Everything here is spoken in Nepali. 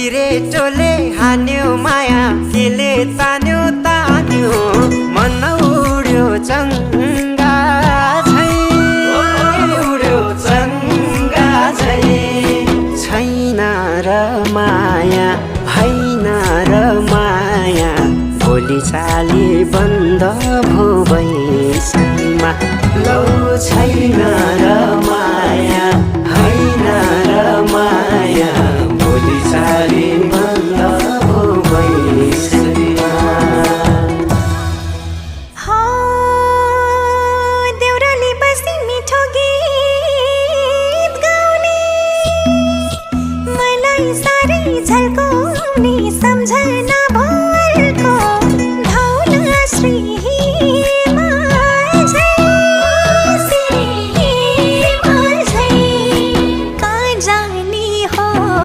सिरेटोले हान्यो माया केले तान्यो तान्यो मन उड्यो चङ्गा झै उड्यो चङ्गा झै छैन र माया भएन र माया भोलि चाली बन्द भो बैसैमा लौ छैन र माया होइन र माया भोलि चाली बन्द भो बैसैमा देउराली बस्ती मिठो गीत गाउने मलाई साह्रै झल्काउने सम्झना